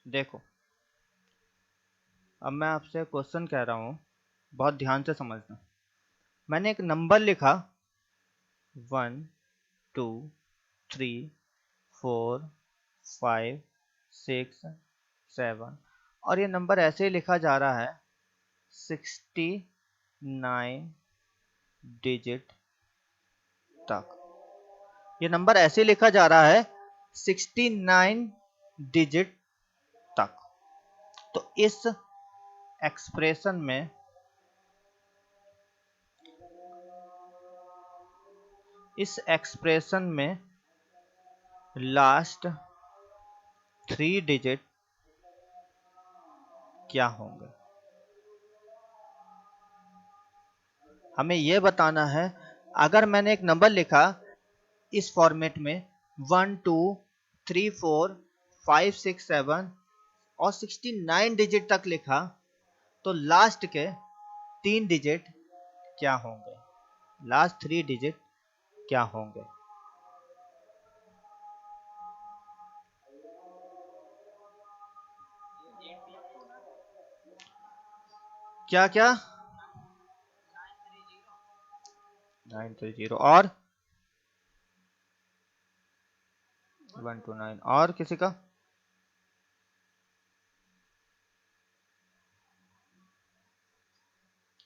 देखो, अब मैं आपसे क्वेश्चन कह रहा हूँ, बहुत ध्यान से समझना। मैंने एक नंबर लिखा 1 2 3 4 5 6 7 और ये नंबर ऐसे ही लिखा जा रहा है 69 डिजिट तक। ये नंबर ऐसे लिखा जा रहा है 69 डिजिट तक। तो एक्सप्रेशन में इस एक्सप्रेशन में लास्ट 3 डिजिट क्या होंगे, हमें यह बताना है। अगर मैंने एक नंबर लिखा इस फॉर्मेट में 1 2 3 4 5 6 7 और 69 डिजिट तक लिखा, तो लास्ट के 3 डिजिट क्या होंगे, लास्ट 3 डिजिट क्या होंगे। क्या क्या 930 और 129 और किसी का।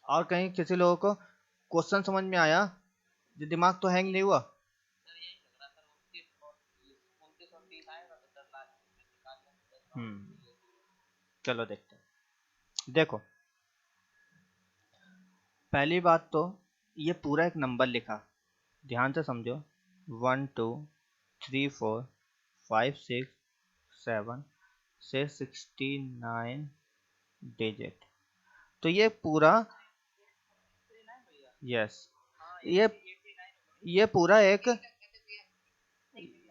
और कहीं किसी लोगों को क्वेश्चन समझ में आया, जो दिमाग तो हैंग नहीं हुआ। चलो देखते हैं। देखो, पहली बात तो ये पूरा एक नंबर लिखा, ध्यान से समझो। 1 2 3 4 5 6 7 से 69 डिजिट। तो ये पूरा, यस, ये पूरा एक,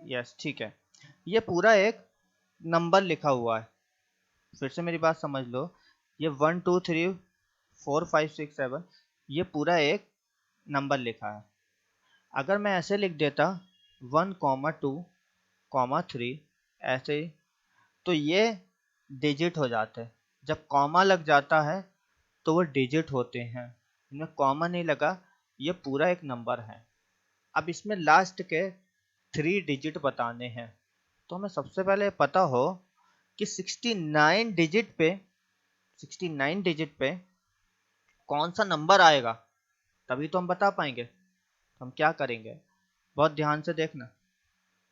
यस ठीक है, ये पूरा एक नंबर लिखा हुआ है। फिर से मेरी बात समझ लो, ये 1 2 3 4 5 6 7 ये पूरा एक नंबर लिखा है। अगर मैं ऐसे लिख देता 1 2 3 ऐसे, तो ये डिजिट हो जाते हैं। जब कॉमा लग जाता है तो वो डिजिट होते हैं, इनमें कॉमा नहीं लगा, ये पूरा एक नंबर है। अब इसमें लास्ट के 3 डिजिट बताने हैं, तो हमें सबसे पहले पता हो कि 69 डिजिट पे कौन सा नंबर आएगा, तभी तो हम बता पाएंगे। तो हम क्या करेंगे, बहुत ध्यान से देखना।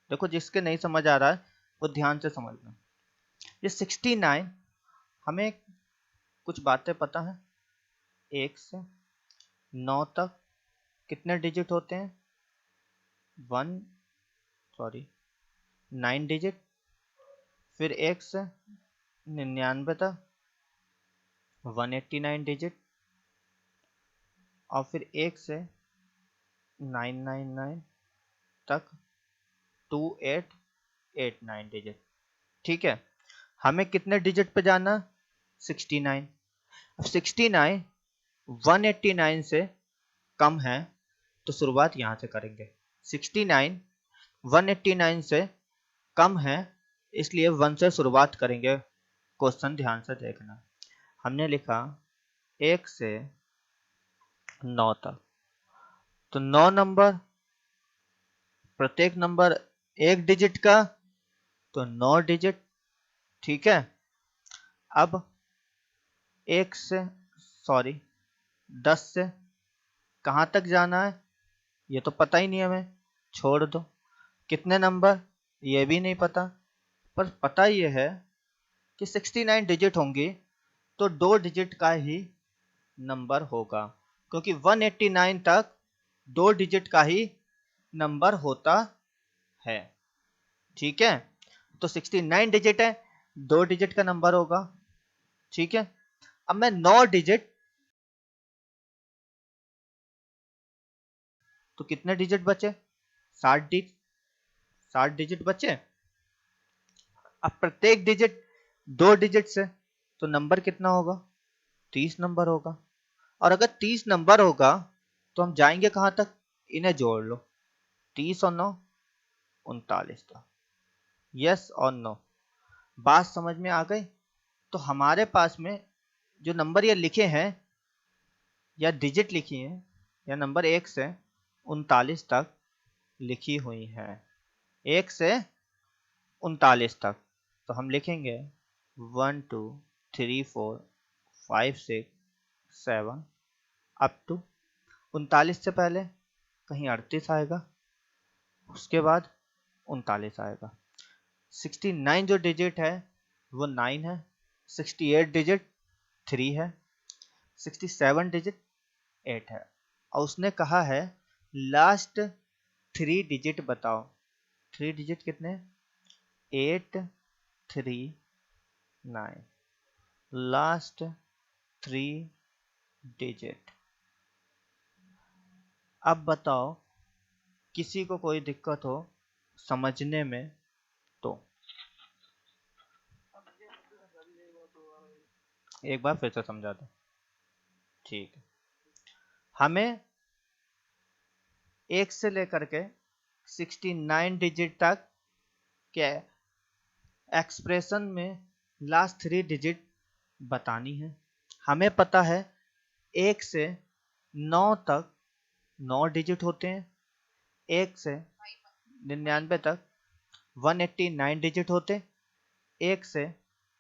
देखो, जिसके नहीं समझ आ रहा है वो ध्यान से समझना। ये 69, हमें कुछ बातें पता है। 1 से 9 तक कितने डिजिट होते हैं, 9 डिजिट। फिर 1 से 99 तक 189 डिजिट। और फिर 1 से 999 तक 2889 डिजिट। ठीक है, हमें कितने डिजिट पे जाना, 69। अब 69 189 से कम है, तो शुरुआत यहां से करेंगे। 69 189 से कम है, इसलिए 1 से शुरुआत करेंगे। क्वेश्चन ध्यान से देखना, हमने लिखा 1 से 9 तक, तो 9 नंबर, प्रत्येक नंबर 1 डिजिट का, तो 9 डिजिट। ठीक है, अब 1 से, सॉरी 10 से कहाँ तक जाना है, ये तो पता ही नहीं हमें, छोड़ दो। कितने नंबर, ये भी नहीं पता, पर पता ये है कि 69 डिजिट होंगी, तो 2 डिजिट का ही नंबर होगा, क्योंकि 189 तक 2 डिजिट का ही नंबर होता है। ठीक है, तो 69 डिजिट है, 2 डिजिट का नंबर होगा। ठीक है, अब मैं 9 डिजिट, तो कितने डिजिट बचे, 60 डिजिट बचे। अब प्रत्येक डिजिट 2 डिजिट से, तो नंबर कितना होगा, 30 नंबर होगा। और अगर 30 नंबर होगा तो हम जाएंगे कहां तक, इन्हें जोड़ लो, 30 और 9 39 तक। यस और नो, बात समझ में आ गई? तो हमारे पास में जो नंबर ये लिखे हैं या डिजिट लिखी है या नंबर 1 से 39 तक लिखी हुई है, 1 से 39 तक। तो हम लिखेंगे 1 2 3 4 5 6 7 अप टू 39 से पहले कहीं 38 आएगा, उसके बाद 39 आएगा। 69 जो डिजिट है वो 9 है, 68 डिजिट 3 है, 67 डिजिट 8 है। और उसने कहा है लास्ट 3 डिजिट बताओ। 3 डिजिट कितने? 8 3 9, लास्ट 3 डिजिट। अब बताओ किसी को कोई दिक्कत हो समझने में तो एक बार फिर से समझा दो। ठीक है, हमें 1 से लेकर के 69 डिजिट तक के एक्सप्रेशन में लास्ट 3 डिजिट बतानी है। हमें पता है 1 से 9 तक 9 डिजिट होते हैं, 1 से 99 तक 189 डिजिट होते, 1 से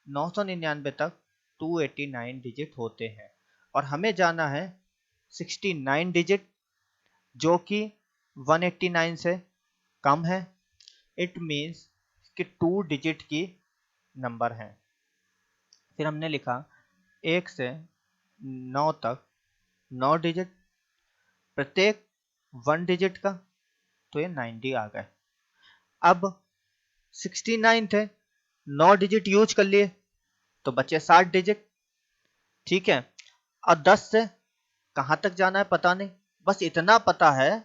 999 तक 289 डिजिट होते हैं। और हमें जाना है 69 डिजिट जो कि 189 से कम है। इट मीन्स कि 2 डिजिट की नंबर है। फिर हमने लिखा 1 से 9 तक 9 डिजिट, प्रत्येक 1 डिजिट का, तो ये 90 आ गए। अब 69 थे, 9 डिजिट यूज कर लिए तो बचे 60 डिजिट। ठीक है, और 10 से कहां तक जाना है पता नहीं, बस इतना पता है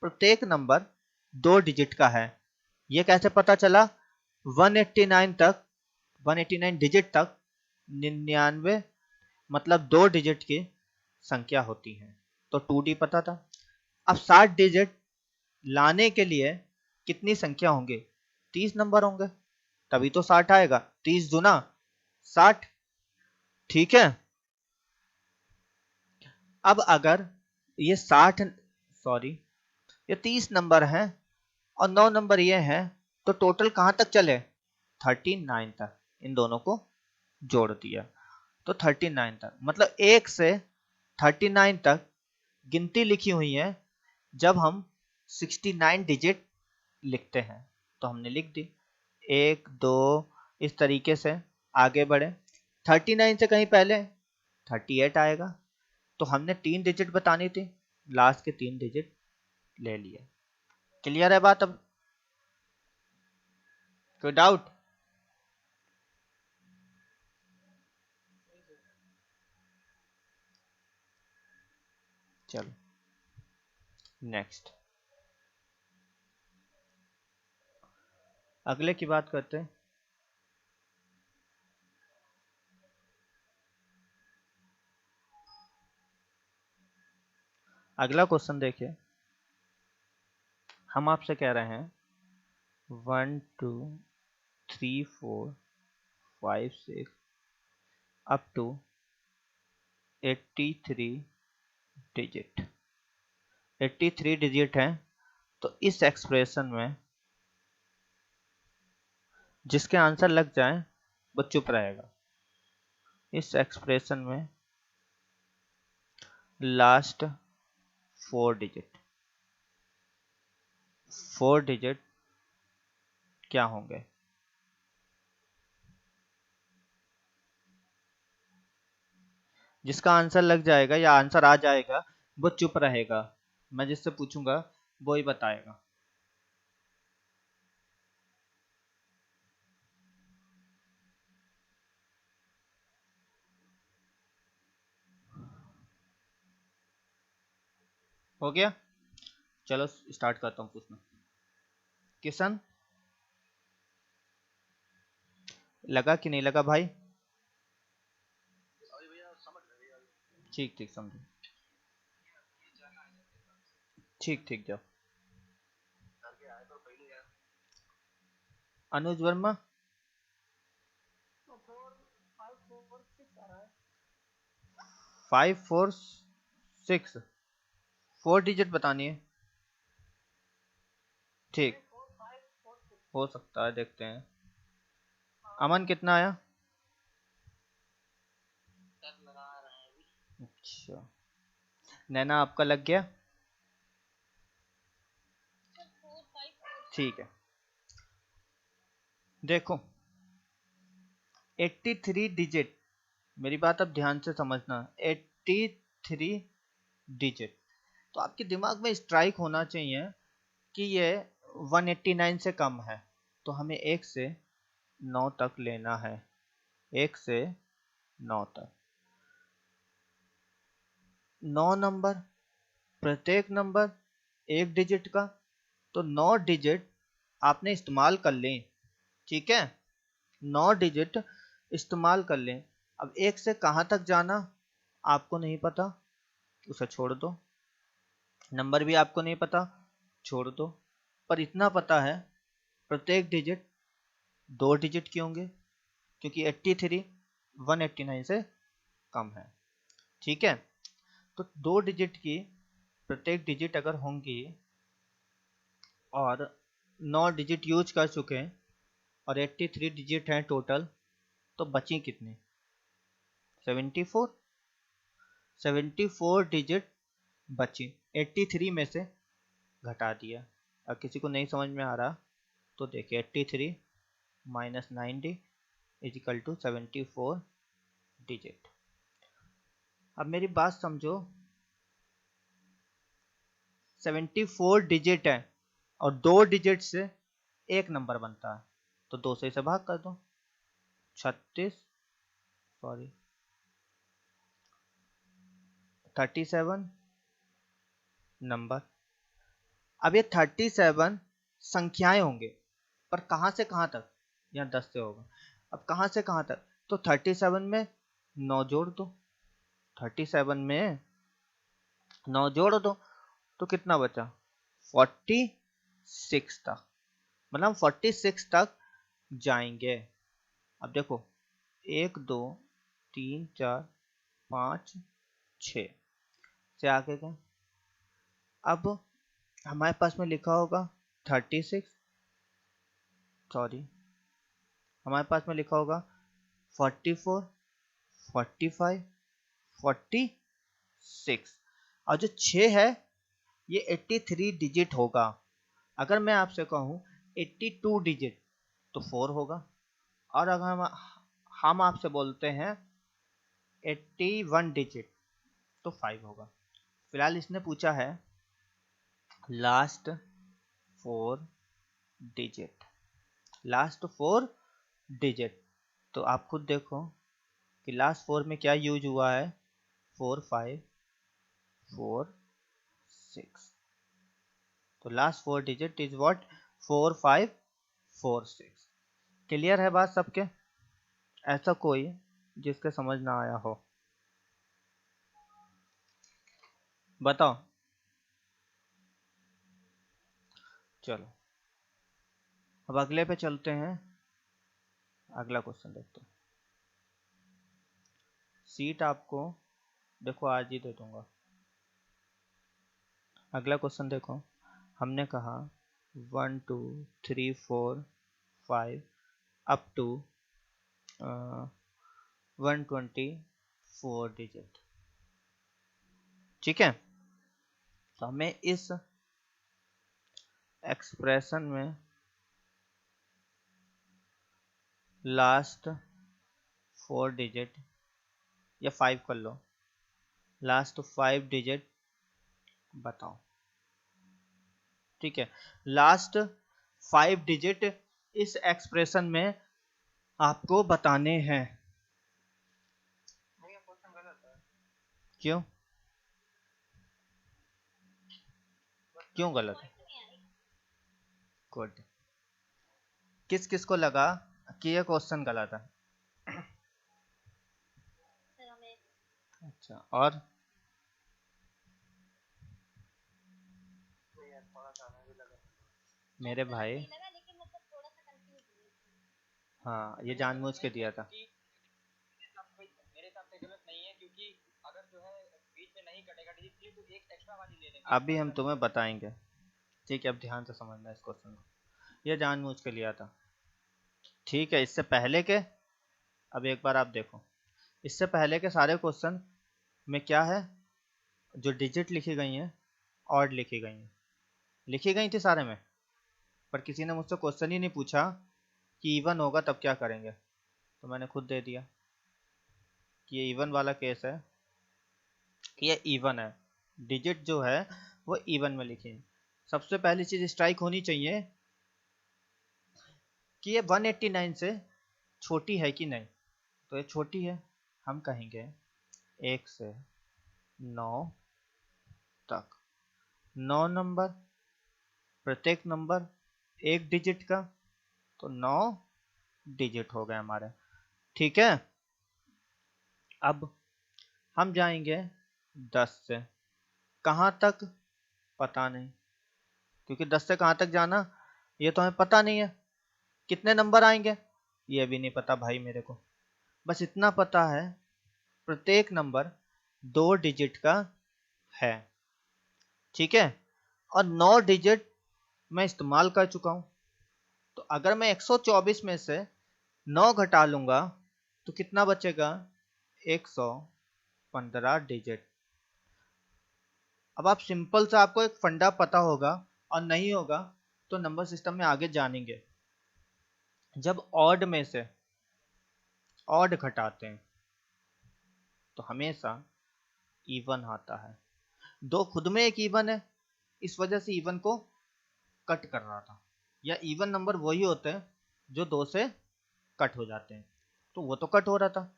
प्रत्येक नंबर 2 डिजिट का है। ये कैसे पता चला? 189 तक, 189 डिजिट तक 99 मतलब 2 डिजिट की संख्या होती है, तो 2D पता था। अब 60 डिजिट लाने के लिए कितनी संख्या होंगे? 30 नंबर होंगे, तभी तो 60 आएगा। 30 दूना 60। ठीक है, अब अगर ये 60 सॉरी ये 30 नंबर है और 9 नंबर ये है, तो टोटल कहां तक चले? 39 तक। इन दोनों को जोड़ दिया तो 39 तक, मतलब 1 से 39 तक गिनती लिखी हुई है। जब हम 69 डिजिट लिखते हैं तो हमने लिख दी 1 2, इस तरीके से आगे बढ़े। 39 से कहीं पहले 38 आएगा, तो हमने 3 डिजिट बतानी थी, लास्ट के 3 डिजिट ले लिए। क्लियर है बात? अब कोई डाउट? चलो नेक्स्ट, अगले की बात करते हैं। अगला क्वेश्चन देखिए, हम आपसे कह रहे हैं 1 2 3 4 5 6 अप टू 83 डिजिट। 83 डिजिट है, तो इस एक्सप्रेशन में जिसके आंसर लग जाए वो चुप रहेगा। इस एक्सप्रेशन में लास्ट 4 डिजिट, 4 डिजिट क्या होंगे? जिसका आंसर लग जाएगा या आंसर आ जाएगा वो चुप रहेगा। मैं जिससे पूछूंगा वो ही बताएगा। हो गया? चलो स्टार्ट करता हूँ पूछना। किशन, लगा कि नहीं लगा भाई? ठीक ठीक समझो। ठीक ठीक जाओ। अनुज वर्मा, 546 4 डिजिट बतानी है। ठीक, हो सकता है, देखते हैं। अमन कितना आया? अच्छा, नैना आपका लग गया? ठीक है, देखो 83 डिजिट, मेरी बात अब ध्यान से समझना, 83 डिजिट, तो आपके दिमाग में स्ट्राइक होना चाहिए कि ये 189 से कम है, तो हमें 1 से 9 तक लेना है, 1 से 9 तक। 9 नंबर, प्रत्येक नंबर 1 डिजिट का, तो 9 डिजिट आपने इस्तेमाल कर लें, ठीक है, 9 डिजिट इस्तेमाल कर लें। अब 1 से कहाँ तक जाना आपको नहीं पता, उसे छोड़ दो, नंबर भी आपको नहीं पता, छोड़ दो, पर इतना पता है प्रत्येक डिजिट 2 डिजिट के होंगे, क्योंकि 83 189 से कम है, ठीक है। तो 2 डिजिट की प्रत्येक डिजिट अगर होंगी और 9 डिजिट यूज कर चुके हैं और 83 डिजिट हैं टोटल, तो बची कितनी? 74, 74 डिजिट बची, 83 में से घटा दिया। अब किसी को नहीं समझ में आ रहा तो देखिए 83 minus 90 is equal to 74 digit. अब मेरी बात समझो, 74 डिजिट है और 2 डिजिट से एक नंबर बनता है, तो 2 से इसे भाग कर दो, 36 सॉरी 37 नंबर। अब ये 37 संख्याएं होंगे, पर कहाँ से कहाँ तक? यहाँ 10 से होगा। अब कहाँ से कहाँ तक? तो 37 में 9 जोड़ दो, 37 में 9 जोड़ दो, तो कितना बचा? 46 तक, मतलब 46 तक जाएंगे। अब देखो 1 2 3 4 5 6 से आगे क्या? अब हमारे पास में लिखा होगा 36, सॉरी हमारे पास में लिखा होगा 44 45 46, और जो 6 है ये 83 डिजिट होगा। अगर मैं आपसे कहूँ 82 डिजिट तो 4 होगा, और अगर हम आपसे बोलते हैं 81 डिजिट तो 5 होगा। फिलहाल इसने पूछा है लास्ट 4 डिजिट, लास्ट 4 डिजिट, तो आप खुद देखो कि लास्ट 4 में क्या यूज हुआ है, 4 5 4 6, तो last 4 digit is what, 4 5 4 6। Clear है बात सबके? ऐसा कोई जिसके समझ ना आया हो बताओ। चलो अब अगले पे चलते हैं, अगला क्वेश्चन देखते हैं। सीट आपको देखो आज ही दे दूंगा। अगला क्वेश्चन देखो, हमने कहा 1 2 3 4 5 अप टू 124 डिजिट, ठीक है। तो हमें इस एक्सप्रेशन में लास्ट 4 डिजिट या 5 कर लो, लास्ट 5 डिजिट बताओ, ठीक है। लास्ट 5 डिजिट इस एक्सप्रेशन में आपको बताने हैं। क्यों क्यों गलत है? गुड, किस किस को लगा कि ये क्वेश्चन गलत है? अच्छा, और मेरे भाई, हाँ ये जानबूझ के दिया था। मेरे हिसाब से गलत नहीं है, क्योंकि अगर जो अभी हम तुम्हें बताएंगे, ठीक है। अब ध्यान से समझना इस क्वेश्चन को, ये जानबूझ के लिया था, ठीक है। इससे पहले के, अब एक बार आप देखो, इससे पहले के सारे क्वेश्चन में क्या है, जो डिजिट लिखी गई हैं ऑड लिखी गई हैं, लिखी गई थी सारे में, पर किसी ने मुझसे क्वेश्चन ही नहीं पूछा कि इवन होगा तब क्या करेंगे, तो मैंने खुद दे दिया कि ये इवन वाला केस है, कि ये इवन है, डिजिट जो है वो इवन में लिखी है। सबसे पहली चीज स्ट्राइक होनी चाहिए कि ये 189 से छोटी है कि नहीं, तो ये छोटी है, हम कहेंगे 1 से 9 तक 9 नंबर, प्रत्येक नंबर एक डिजिट का, तो 9 डिजिट हो गए हमारे, ठीक है। अब हम जाएंगे 10 से, कहाँ तक पता नहीं, क्योंकि 10 से कहाँ तक जाना ये तो हमें पता नहीं है, कितने नंबर आएंगे ये भी नहीं पता भाई मेरे को, बस इतना पता है प्रत्येक नंबर 2 डिजिट का है, ठीक है। और 9 डिजिट मैं इस्तेमाल कर चुका हूं, तो अगर मैं 124 में से 9 घटा लूंगा तो कितना बचेगा, 115 डिजिट। अब आप सिंपल सा, आपको एक फंडा पता होगा और नहीं होगा तो नंबर सिस्टम में आगे जानेंगे, जब ऑड में से ऑड घटाते हैं तो हमेशा इवन आता है, दो खुद में एक इवन है, इस वजह से इवन को कट कर रहा था, या इवन नंबर वही होते हैं जो 2 से कट हो जाते हैं, तो वो तो कट हो रहा था,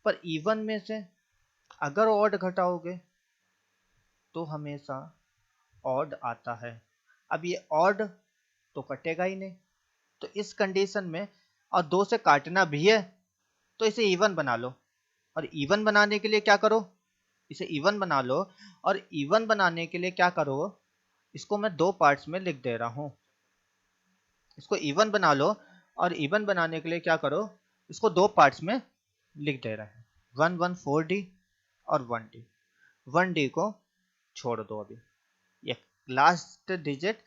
पर इवन में से अगर ऑड घटाओगे तो हमेशा ऑड आता है। अब ये ऑड तो कटेगा ही नहीं, तो इस कंडीशन में, और 2 से काटना भी है तो इसे इवन बना लो, और इवन बनाने के लिए क्या करो, इसे इवन बना लो, और इवन बनाने के लिए क्या करो, इसको मैं 2 पार्ट्स में लिख दे रहा हूं, इसको इवन बना लो, और इवन बनाने के लिए क्या करो, इसको 2 पार्ट्स में लिख दे रहे हैं, 114D और 1D, 1D को छोड़ दो, अभी ये लास्ट डिजिट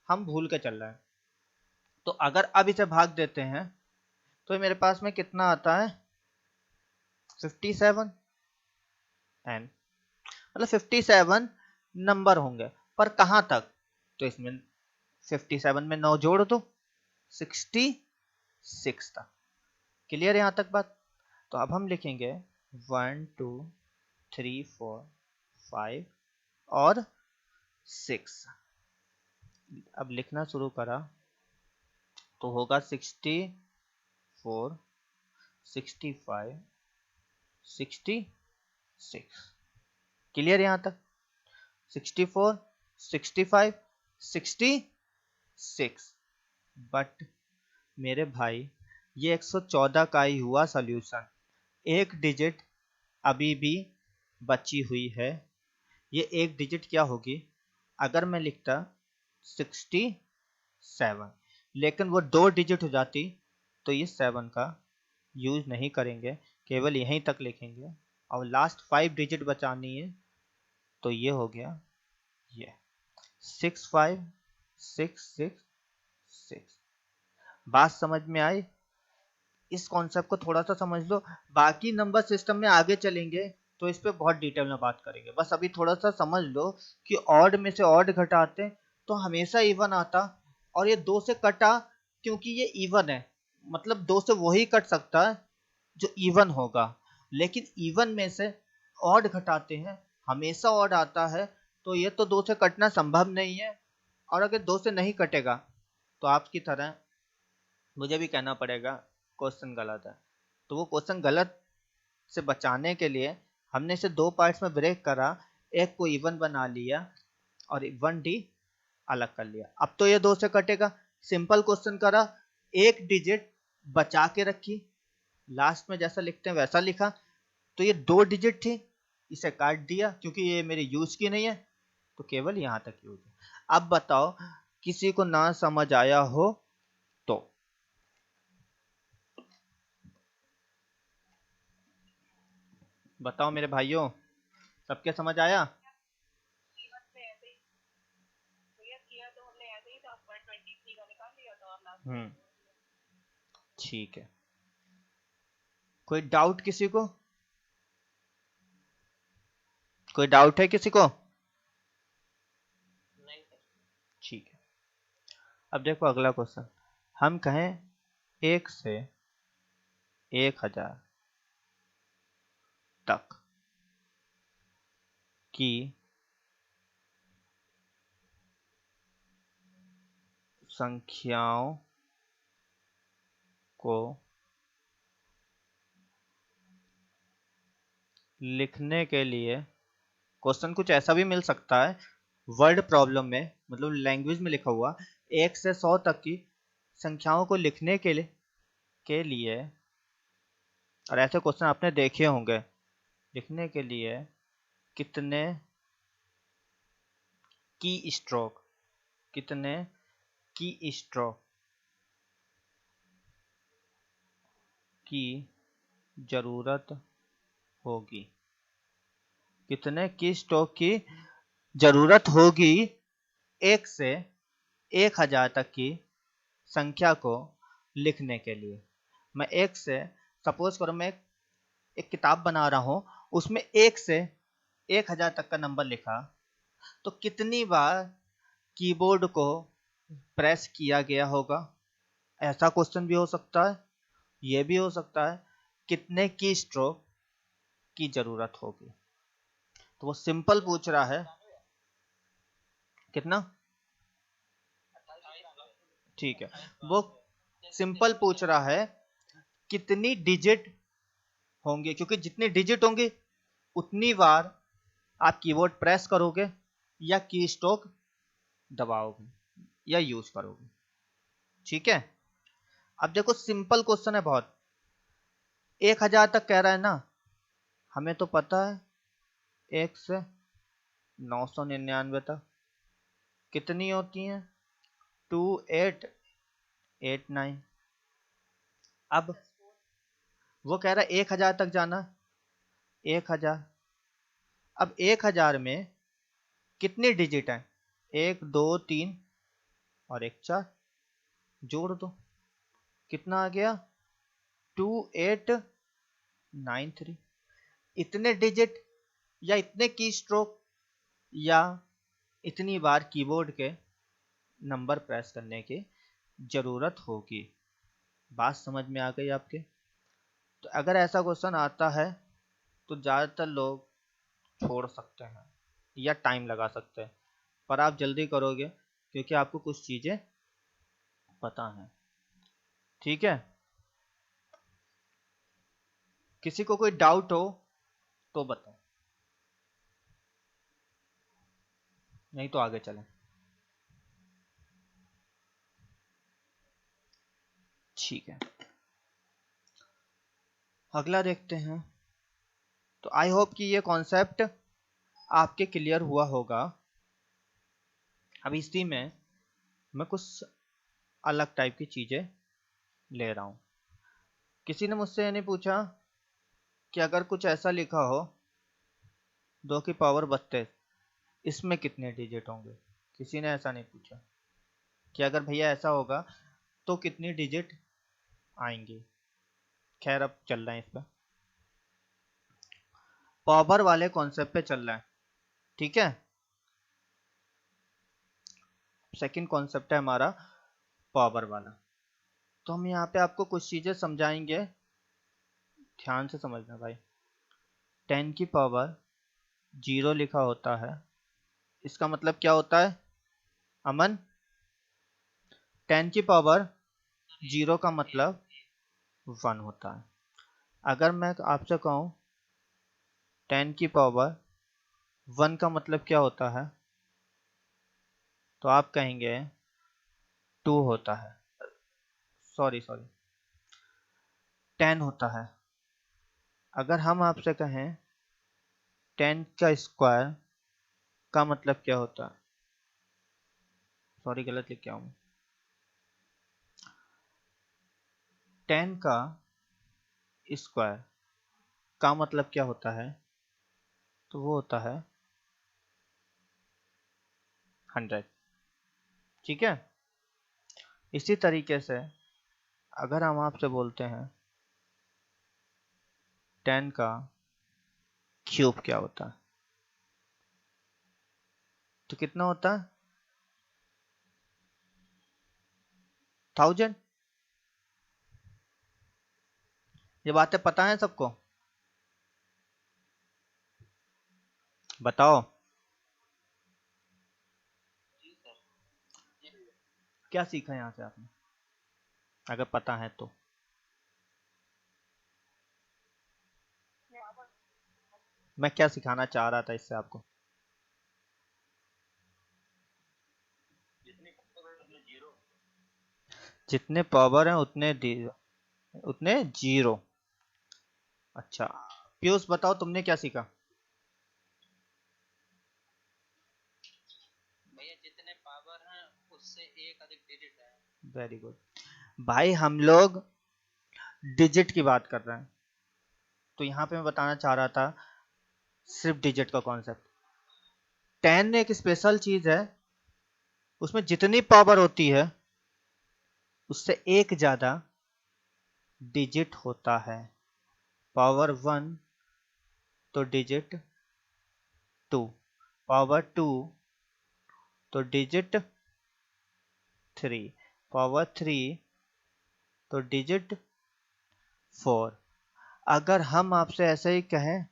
हम भूल के चल रहे हैं, तो अगर अब इसे भाग देते हैं तो मेरे पास में कितना आता है, 57, एन मतलब 57 नंबर होंगे, पर कहां तक, तो इसमें 57 में 9 जोड़ दो, 66 तक, क्लियर यहां तक बात। तो अब हम लिखेंगे 1 2 3 4 5 और 6, अब लिखना शुरू करा तो होगा 64 65 66, क्लियर यहां तक, 64 65 66, बट मेरे भाई ये 114 का ही हुआ सॉल्यूशन, एक डिजिट अभी भी बची हुई है, ये एक डिजिट क्या होगी, अगर मैं लिखता 67, लेकिन वो 2 डिजिट हो जाती तो ये 7 का यूज नहीं करेंगे, केवल यहीं तक लिखेंगे, और लास्ट 5 डिजिट बचानी है, तो ये हो गया, ये 65666, बात समझ में आई, इस कॉन्सेप्ट को थोड़ा सा समझ लो, बाकी नंबर सिस्टम में आगे चलेंगे तो इस पे बहुत डिटेल में बात करेंगे, बस अभी थोड़ा सा समझ लो कि ऑड में से ऑड घटाते तो हमेशा इवन आता, और ये 2 से कटा क्योंकि ये इवन है, मतलब 2 से वही कट सकता है जो इवन होगा, लेकिन इवन में से ऑड घटाते हैं हमेशा ऑड आता है, तो ये तो 2 से कटना संभव नहीं है, और अगर 2 से नहीं कटेगा तो आपकी तरह मुझे भी कहना पड़ेगा क्वेश्चन गलत है, तो वो क्वेश्चन गलत से बचाने के लिए हमने इसे 2 पार्ट्स में ब्रेक करा, एक को इवन बना लिया और 1D अलग कर लिया, अब तो ये 2 से कटेगा, सिंपल क्वेश्चन करा, एक डिजिट बचा के रखी, लास्ट में जैसा लिखते हैं वैसा लिखा, तो ये 2 डिजिट थी, इसे काट दिया क्योंकि ये मेरे यूज की नहीं है, तो केवल यहां तक यूज है। अब बताओ किसी को ना समझ आया हो तो, बताओ मेरे भाइयों, सबके समझ आया, ठीक है, कोई डाउट किसी को? कोई डाउट है किसी को? ठीक है, अब देखो अगला क्वेश्चन। हम कहें 1 से 1000 तक की संख्याओं को लिखने के लिए, क्वेश्चन कुछ ऐसा भी मिल सकता है वर्ड प्रॉब्लम में, मतलब लैंग्वेज में लिखा हुआ 1 से 100 तक की संख्याओं को लिखने के लिए, और ऐसे क्वेश्चन आपने देखे होंगे, लिखने के लिए कितने की स्ट्रोक, कितने की स्ट्रोक की जरूरत होगी, कितने की स्ट्रोक की जरूरत होगी 1 से 1000 तक की संख्या को लिखने के लिए। मैं 1 से, सपोज करो मैं एक किताब बना रहा हूं, उसमें 1 से 1000 तक का नंबर लिखा, तो कितनी बार कीबोर्ड को प्रेस किया गया होगा? ऐसा क्वेश्चन भी हो सकता है। यह भी हो सकता है कितने की स्ट्रोक की जरूरत होगी। तो वो सिंपल पूछ रहा है कितना, ठीक है, वो सिंपल पूछ रहा है कितनी डिजिट होंगे, क्योंकि जितने डिजिट होंगे उतनी बार आप कीबोर्ड प्रेस करोगे या की स्ट्रोक दबाओगे या यूज करोगे। ठीक है, अब देखो सिंपल क्वेश्चन है बहुत। 1000 तक कह रहा है ना, हमें तो पता है 1 से 999 तक कितनी होती हैं, 2889। अब वो कह रहा है 1000 तक जाना, 1000। अब 1000 में कितनी डिजिट है, 1 2 3 और 1 4, जोड़ दो, कितना आ गया 2893। इतने डिजिट या इतने की स्ट्रोक या इतनी बार कीबोर्ड के नंबर प्रेस करने की जरूरत होगी। बात समझ में आ गई आपके? तो अगर ऐसा क्वेश्चन आता है तो ज़्यादातर लोग छोड़ सकते हैं या टाइम लगा सकते हैं, पर आप जल्दी करोगे क्योंकि आपको कुछ चीज़ें पता है। ठीक है, किसी को कोई डाउट हो तो बताओ, नहीं तो आगे चलें। ठीक है, अगला देखते हैं। तो आई होप कि ये कॉन्सेप्ट आपके क्लियर हुआ होगा। अब इसी में मैं कुछ अलग टाइप की चीज़ें ले रहा हूँ। किसी ने मुझसे ये नहीं पूछा कि अगर कुछ ऐसा लिखा हो 2 की पावर 32, इसमें कितने डिजिट होंगे? किसी ने ऐसा नहीं पूछा कि अगर भैया ऐसा होगा तो कितनी डिजिट आएंगी। खैर अब चल रहे हैं इस पर, पावर वाले कॉन्सेप्ट पे चल रहा है। ठीक है, सेकंड कॉन्सेप्ट है हमारा पावर वाला। तो हम यहाँ पे आपको कुछ चीज़ें समझाएंगे, ध्यान से समझना भाई। 10 की पावर 0 लिखा होता है, इसका मतलब क्या होता है अमन? 10 की पावर 0 का मतलब 1 होता है। अगर मैं आपसे कहूँ 10 की पावर 1 का मतलब क्या होता है, तो आप कहेंगे 2 होता है, सॉरी 10 होता है। अगर हम आपसे कहें 10 का स्क्वायर का मतलब क्या होता है, सॉरी गलत लिख के आऊँ, 10 का स्क्वायर का मतलब क्या होता है, तो वो होता है 100। ठीक है, इसी तरीके से अगर हम आपसे बोलते हैं 10 का क्यूब क्या होता है, तो कितना होता है? 1000। ये बातें पता है सबको? बताओ क्या सीखा यहाँ से आपने, अगर पता है तो। मैं क्या सिखाना चाह रहा था इससे आपको? जितने पावर है उतने जीरो। अच्छा, पीयूष बताओ तुमने क्या सीखा? भैया जितने पावर हैं उससे एक अधिक डिजिट है। वेरी गुड भाई, हम लोग डिजिट की बात कर रहे हैं, तो यहाँ पे मैं बताना चाह रहा था सिर्फ डिजिट का कॉन्सेप्ट। 10 एक स्पेशल चीज है, उसमें जितनी पावर होती है उससे एक ज्यादा डिजिट होता है। पावर 1 तो डिजिट 2, पावर 2 तो डिजिट 3, पावर 3 तो डिजिट 4। अगर हम आपसे ऐसे ही कहें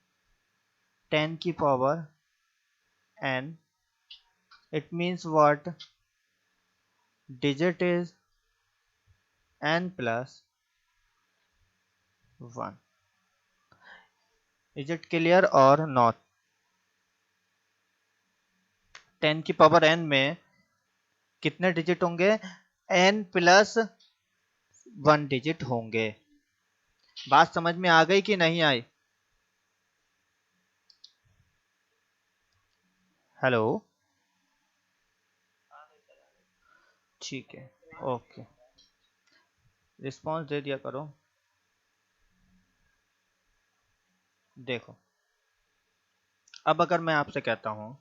10 की power n, it means what? Digit is n plus 1. Is it clear or not? 10 की पावर n में कितने डिजिट होंगे? n प्लस 1 डिजिट होंगे। बात समझ में आ गई कि नहीं आई? हेलो, ठीक है, ओके, रिस्पांस दे दिया करो। देखो, अब अगर मैं आपसे कहता हूं,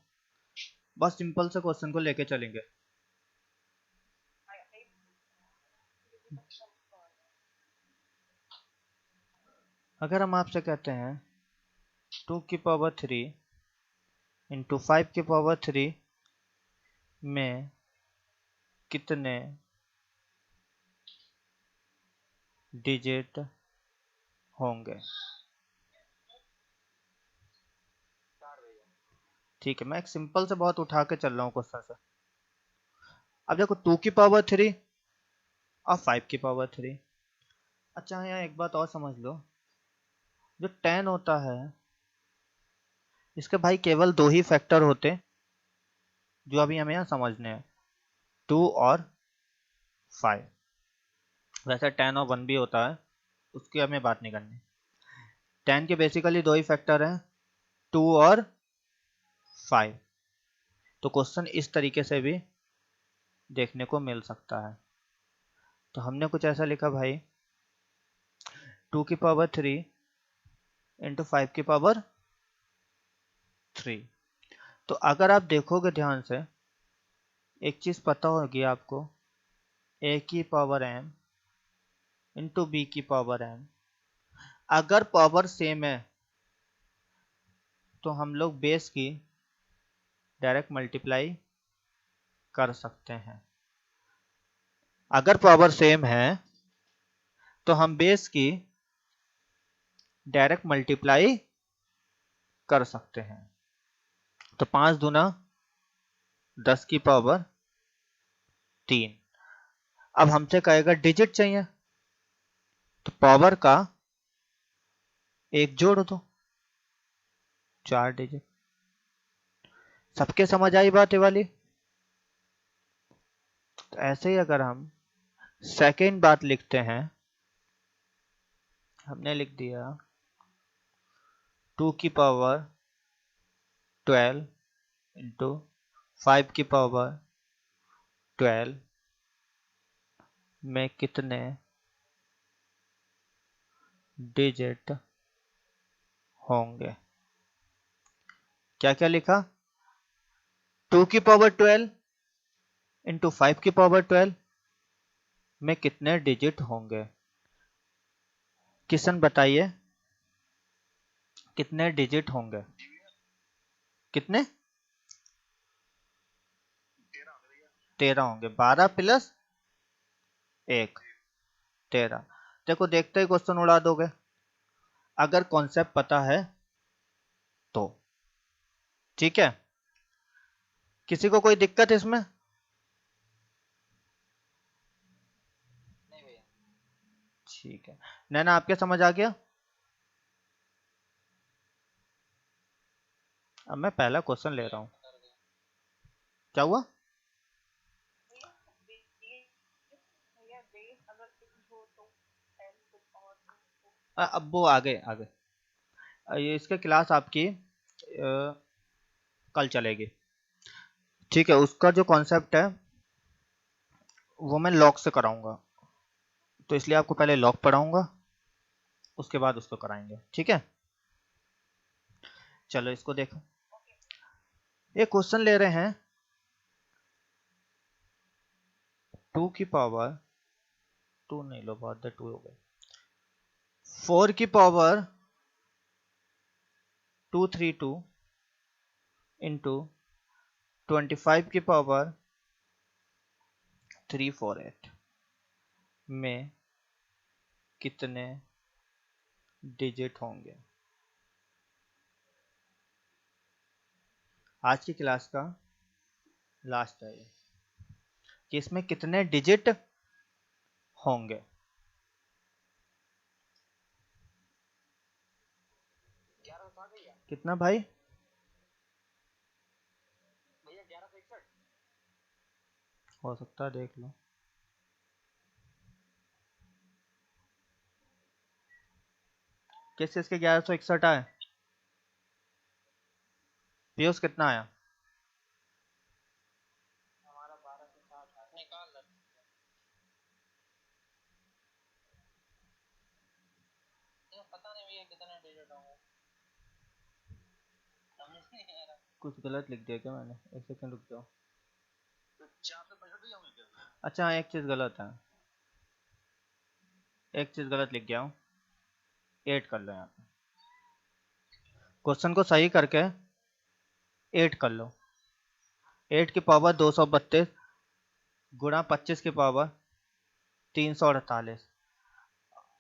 बस सिंपल से क्वेश्चन को लेके चलेंगे। अगर हम आपसे कहते हैं 2 की पावर 3 इंटू 5 की पावर 3 में कितने डिजिट होंगे? ठीक है, मैं एक सिंपल से बहुत उठा के चल रहा हूँ क्वेश्चन से। अब देखो 2 की पावर 3 और 5 की पावर 3। अच्छा, यहाँ एक बात और समझ लो, जो 10 होता है इसके भाई केवल दो ही फैक्टर होते जो अभी हमें यहाँ समझने हैं, 2 और 5। वैसे 10 और 1 भी होता है, उसकी हमें बात नहीं करनी। 10 के बेसिकली दो ही फैक्टर हैं, 2 और 5। तो क्वेश्चन इस तरीके से भी देखने को मिल सकता है। तो हमने कुछ ऐसा लिखा भाई, 2 की पावर 3 इंटू 5 की पावर 3। तो अगर आप देखोगे ध्यान से, एक चीज पता होगी आपको, a की पावर m इंटू b की पावर m। अगर पावर सेम है तो हम लोग बेस की डायरेक्ट मल्टीप्लाई कर सकते हैं। अगर पावर सेम है तो हम बेस की डायरेक्ट मल्टीप्लाई कर सकते हैं। तो 5 दूना 10 की पावर 3। अब हमसे कहेगा डिजिट चाहिए, तो पावर का एक जोड़ दो, 4 डिजिट। सबके समझ आई बात ये वाली? तो ऐसे ही अगर हम सेकेंड बात लिखते हैं, हमने लिख दिया 2 की पावर 12 इंटू 5 की पावर 12 में कितने डिजिट होंगे? क्या क्या लिखा? 2 की पावर 12 इंटू 5 की पावर 12 में कितने डिजिट होंगे? किशन बताइए, कितने डिजिट होंगे? कितने? 13 होंगे। 12 प्लस 1 13। देखो देखते ही क्वेश्चन उड़ा दोगे अगर कॉन्सेप्ट पता है तो। ठीक है, किसी को कोई दिक्कत इसमें? नहीं भैया। ठीक है, नैना आपके समझ आ गया? अब मैं पहला क्वेश्चन ले रहा हूं। कर गया। क्या हुआ? अब वो आगे आगे ये इसके क्लास आपकी कल चलेगी। ठीक है, उसका जो कॉन्सेप्ट है वो मैं लॉग से कराऊंगा, तो इसलिए आपको पहले लॉग पढ़ाऊंगा, उसके बाद उसको कराएंगे। ठीक है, चलो इसको देखो। एक क्वेश्चन ले रहे हैं 2 की पावर 2 नहीं लो, बहुत 2 हो गए। 4 की पावर 232 इंटू 25 की पावर 348 में कितने डिजिट होंगे? आज की क्लास का लास्ट है ये, कि इसमें कितने डिजिट होंगे? 1160 भैया। कितना भाई? भैया 1161। हो सकता है, देख लो। किस चीज के 1161 आए? पीयूष कितना आया? हमारा 1260 निकाल लो। पता नहीं भैया कितने डिजिट होंगे, समझ नहीं आ रहा। कुछ गलत लिख दिया क्या मैंने? एक सेकंड रुक जाओ। तो 465 भी होंगे क्या? अच्छा एक चीज गलत है, एक चीज गलत लिख गया हूँ, 8 कर लो यहाँ पे। क्वेश्चन को सही करके 8 कर लो। 8 की पावर 232 गुणा 25 की पावर 348।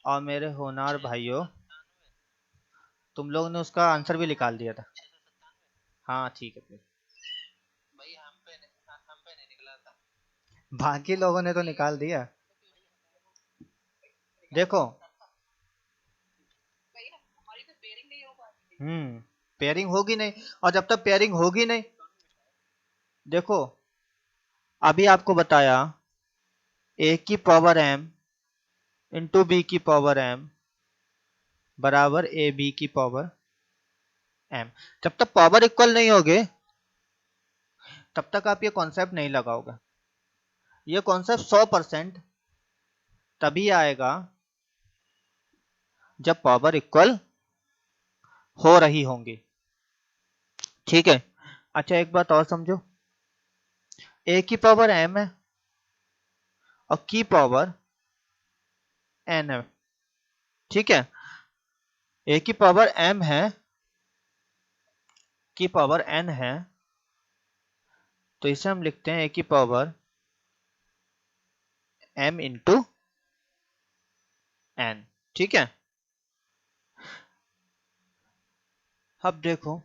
और मेरे होनार भाइयों, 697। तुम लोग ने उसका आंसर भी निकाल दिया था। 697 हाँ ठीक है फिर, भैया हम पे नहीं निकला था। बाकी लोगों ने तो निकाल दिया। देखो भैया हमारी तो पेयरिंग नहीं हो पाती। पेयरिंग होगी नहीं, और जब तक पेयरिंग होगी नहीं, देखो अभी आपको बताया a की पावर m इंटू बी की पावर m बराबर ए बी की पावर m। जब तक पावर इक्वल नहीं होगे तब तक आप ये कॉन्सेप्ट नहीं लगाओगे। ये कॉन्सेप्ट 100% तभी आएगा जब पावर इक्वल हो रही होंगी। ठीक है, अच्छा एक बात और समझो, a की पावर m है और की पावर n है। ठीक है, a की पावर m है, की पावर n है, तो इसे हम लिखते हैं a की पावर m इंटू n। ठीक है, अब देखो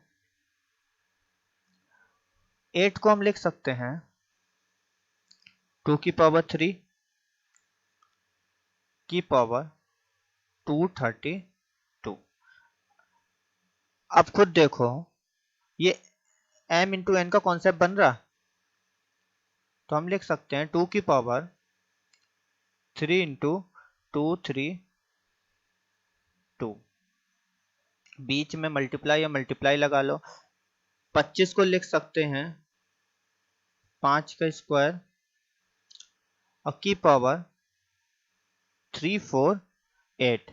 8 को हम लिख सकते हैं 2 की पावर 3 की पावर 232। अब खुद देखो ये m इंटू n का कॉन्सेप्ट बन रहा, तो हम लिख सकते हैं 2 की पावर 3 इंटू 232। बीच में मल्टीप्लाई या मल्टीप्लाई लगा लो। 25 को लिख सकते हैं 5 का स्क्वायर और की पावर 348।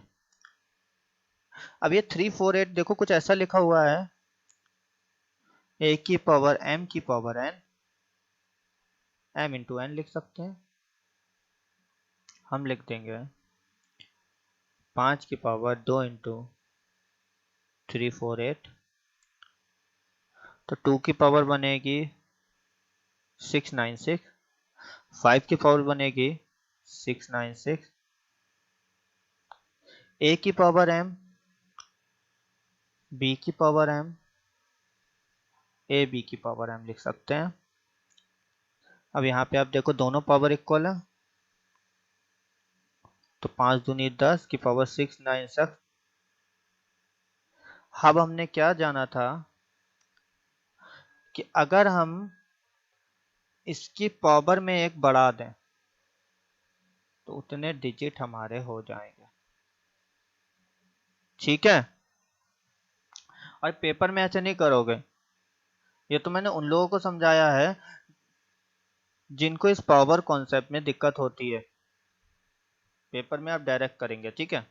अब ये 348 देखो कुछ ऐसा लिखा हुआ है, a की पावर m की power n, m into n लिख सकते हैं। हम लिख देंगे 5 की पावर 2 इंटू 348, तो 2 की पावर बनेगी 696, 5 की पावर बनेगी 696, a की पावर m, b की पावर m, a b की पावर m लिख सकते हैं। अब यहाँ पे आप देखो दोनों पावर इक्वल है, तो 5 दूनी 10 की पावर 696। अब हमने क्या जाना था कि अगर हम इसकी पावर में एक बढ़ा दें तो उतने डिजिट हमारे हो जाएंगे, ठीक है। और पेपर में ऐसे नहीं करोगे, ये तो मैंने उन लोगों को समझाया है जिनको इस पावर कॉन्सेप्ट में दिक्कत होती है। पेपर में आप डायरेक्ट करेंगे, ठीक है।